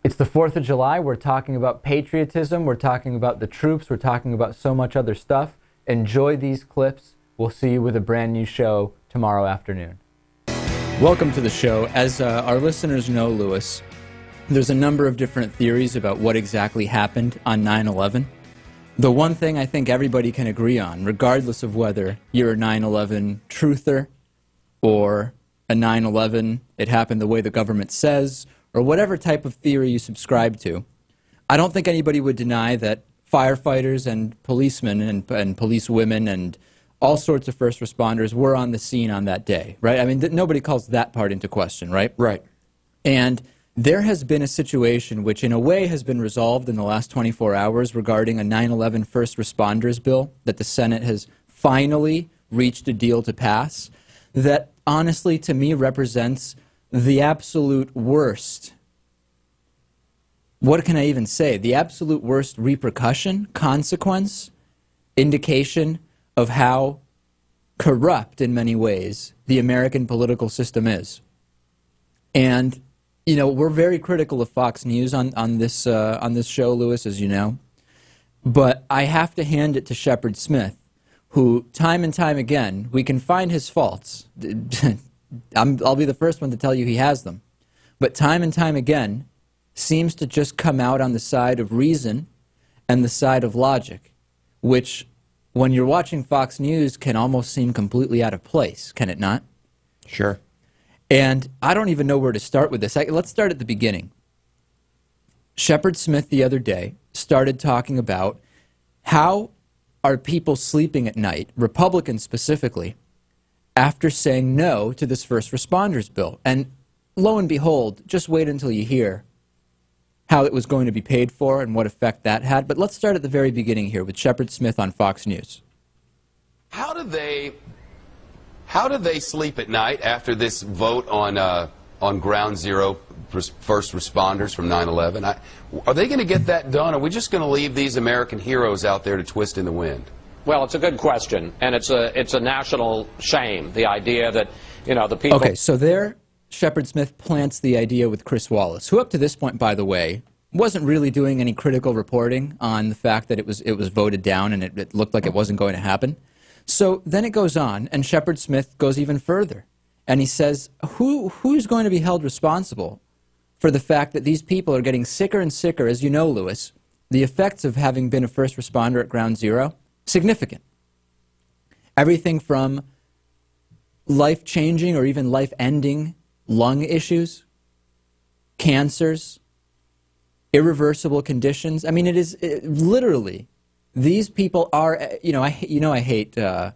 It's the 4th of July. We're talking about patriotism. We're talking about the troops. We're talking about so much other stuff. Enjoy these clips. We'll see you with a brand new show tomorrow afternoon. Welcome to the show. As our listeners know, Lewis, there's a number of different theories about what exactly happened on 9/11. The one thing I think everybody can agree on, regardless of whether you're a 9/11 truther or a 9/11, it happened the way the government says, or whatever type of theory you subscribe to, I don't think anybody would deny that firefighters and policemen and police women and all sorts of first responders were on the scene on that day, right? I mean, nobody calls that part into question, right? Right. And there has been a situation which in a way has been resolved in the last 24 hours regarding a 9/11 first responders bill that the Senate has finally reached a deal to pass that honestly to me represents the absolute worst. What can I even say? The absolute worst repercussion, consequence, indication of how corrupt in many ways the American political system is. And you know, we're very critical of Fox News on this show, Lewis, as you know. But I have to hand it to Shepard Smith, who time and time again, we can find his faults. I'll be the first one to tell you he has them. But time and time again, seems to just come out on the side of reason and the side of logic, which, when you're watching Fox News, can almost seem completely out of place, can it not? Sure. And I don't even know where to start with this. Let's start at the beginning. Shepard Smith the other day started talking about how are people sleeping at night, Republicans specifically, after saying no to this first responders bill. And lo and behold, just wait until you hear how it was going to be paid for and what effect that had. But let's start at the very beginning here with Shepard Smith on Fox News. How do they sleep at night after this vote on ground zero first responders from 9/11? Are they going to get that done? Or are we just going to leave these American heroes out there to twist in the wind? Well, it's a good question, and it's a national shame, the idea that, you know, the people... Okay, so there Shepard Smith plants the idea with Chris Wallace, who up to this point, by the way, wasn't really doing any critical reporting on the fact that it was voted down and it looked like it wasn't going to happen. So then it goes on, and Shepard Smith goes even further, and he says, who's going to be held responsible for the fact that these people are getting sicker and sicker? As you know, Lewis, the effects of having been a first responder at ground zero, significant. Everything from life-changing or even life-ending lung issues, cancers, irreversible conditions. I mean, literally, these people are, I hate the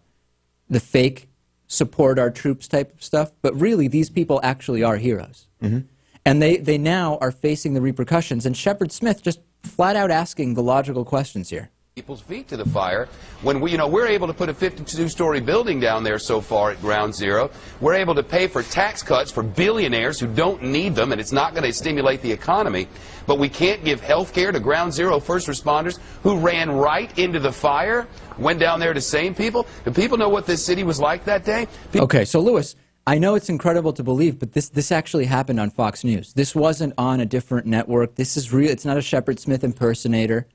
fake support our troops type of stuff, but really these people actually are heroes. Mm-hmm. And they now are facing the repercussions. And Shepard Smith just flat out asking the logical questions here. People's feet to the fire when we're able to put a 52-story building down there so far at ground zero. We're able to pay for tax cuts for billionaires who don't need them, and it's not going to stimulate the economy. But we can't give health care to ground zero first responders who ran right into the fire, went down there to save people. Do people know what this city was like that day? Okay, so Lewis, I know it's incredible to believe, but this actually happened on Fox News. This wasn't on a different network. This is real. It's not a Shepard Smith impersonator.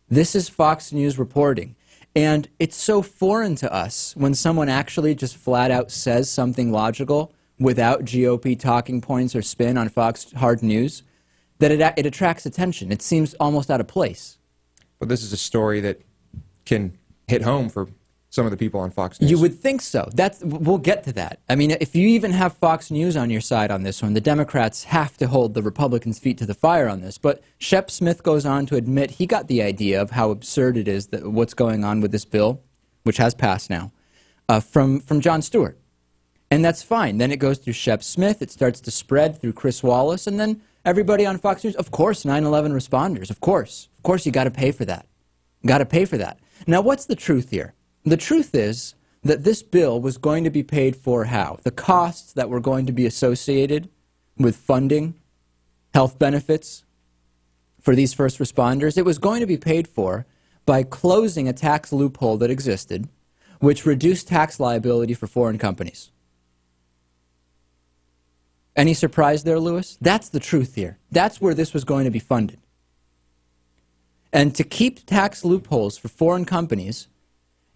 This is Fox News reporting. And it's so foreign to us when someone actually just flat out says something logical without GOP talking points or spin on Fox Hard News that it attracts attention. It seems almost out of place. But this is a story that can hit home for some of the people on Fox News. You would think so. We'll get to that. I mean, if you even have Fox News on your side on this one, the Democrats have to hold the Republicans' feet to the fire on this. But Shep Smith goes on to admit he got the idea of how absurd it is that what's going on with this bill, which has passed now, from Jon Stewart. And that's fine. Then it goes through Shep Smith. It starts to spread through Chris Wallace. And then everybody on Fox News, of course, 9/11 responders, of course. Of course, you got to pay for that. Got to pay for that. Now, what's the truth here? The truth is that this bill was going to be paid for how? The costs that were going to be associated with funding health benefits for these first responders, it was going to be paid for by closing a tax loophole that existed, which reduced tax liability for foreign companies. Any surprise there, Lewis? That's the truth here. That's where this was going to be funded. And to keep tax loopholes for foreign companies,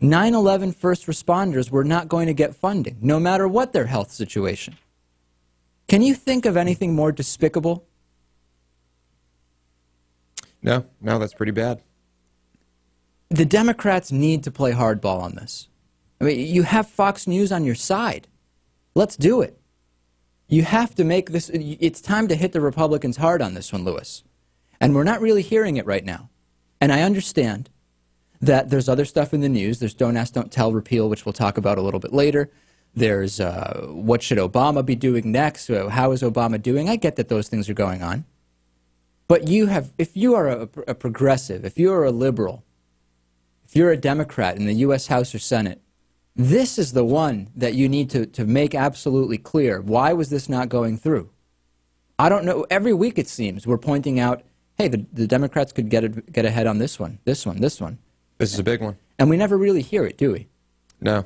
9/11 first responders were not going to get funding, no matter what their health situation. Can you think of anything more despicable? No, that's pretty bad. The Democrats need to play hardball on this. I mean, you have Fox News on your side. Let's do it. You have to make this, it's time to hit the Republicans hard on this one, Lewis. And we're not really hearing it right now. And I understand that there's other stuff in the news. There's Don't Ask, Don't Tell repeal, which we'll talk about a little bit later. There's what should Obama be doing next? How is Obama doing? I get that those things are going on. But you have, if you are a progressive, if you are a liberal, if you're a Democrat in the U.S. House or Senate, this is the one that you need to make absolutely clear. Why was this not going through? I don't know. Every week, it seems, we're pointing out, hey, the Democrats could get ahead on this one, this one, this one. This is a big one. And we never really hear it, do we? No.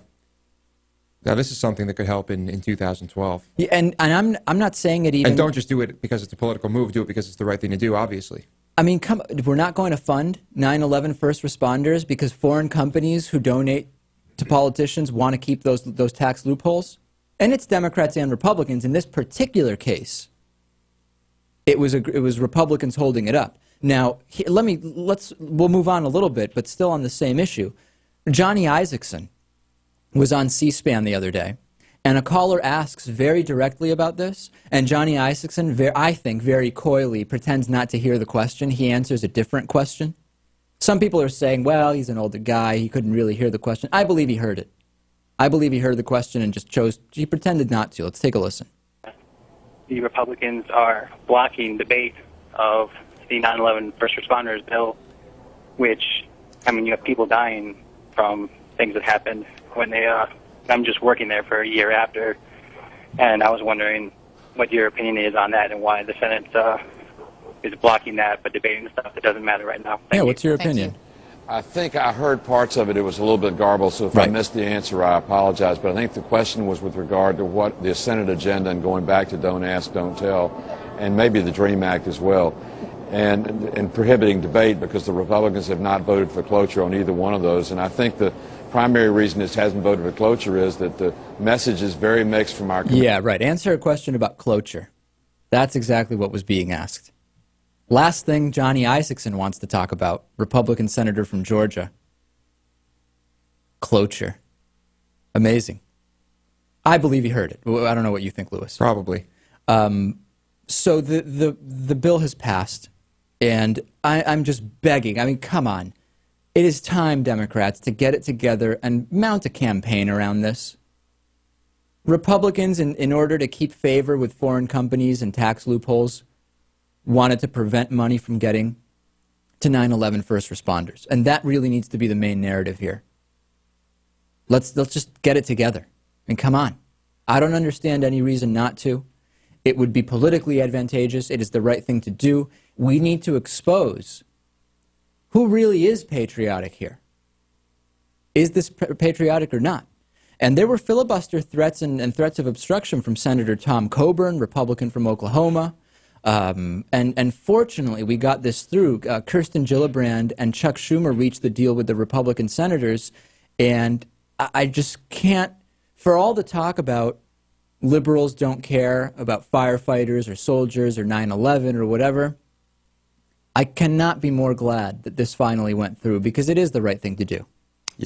Now, this is something that could help in 2012. Yeah, and I'm not saying it even... And don't just do it because it's a political move. Do it because it's the right thing to do, obviously. I mean, we're not going to fund 9/11 first responders because foreign companies who donate to politicians want to keep those tax loopholes? And it's Democrats and Republicans. In this particular case, it was Republicans holding it up. Now, we'll move on a little bit, but still on the same issue. Johnny Isakson was on C-SPAN the other day, and a caller asks very directly about this, and Johnny Isakson, I think very coyly, pretends not to hear the question. He answers a different question. Some people are saying, well, he's an older guy, he couldn't really hear the question. I believe he heard it. I believe he heard the question and he pretended not to. Let's take a listen. The Republicans are blocking debate of the 9/11 first responders bill, which, I mean, you have people dying from things that happened when they, I'm just working there for a year after, and I was wondering what your opinion is on that and why the Senate is blocking that but debating stuff that doesn't matter right now. Thank you. What's your opinion? I think I heard parts of it. It was a little bit garbled, so if I missed the answer, I apologize. But I think the question was with regard to what the Senate agenda and going back to Don't Ask, Don't Tell, and maybe the DREAM Act as well, and prohibiting debate because the Republicans have not voted for cloture on either one of those. And I think the primary reason it hasn't voted for cloture is that the message is very mixed from our committee. Yeah, right. Answer a question about cloture. That's exactly what was being asked. Last thing Johnny Isakson wants to talk about, Republican senator from Georgia. Cloture. Amazing. I believe he heard it. I don't know what you think, Lewis. Probably. So the bill has passed, and I'm just begging. I mean, come on. It is time, Democrats, to get it together and mount a campaign around this. Republicans, in order to keep favor with foreign companies and tax loopholes, wanted to prevent money from getting to 9/11 first responders. And that really needs to be the main narrative here. Let's just get it together. And come on. I don't understand any reason not to. It would be politically advantageous. It is the right thing to do. We need to expose who really is patriotic here. Is this patriotic or not? And there were filibuster threats and threats of obstruction from Senator Tom Coburn, Republican from Oklahoma. And fortunately, we got this through. Kirsten Gillibrand and Chuck Schumer reached the deal with the Republican senators. And I just can't, for all the talk about liberals don't care about firefighters or soldiers or 9/11 or whatever, I cannot be more glad that this finally went through because it is the right thing to do.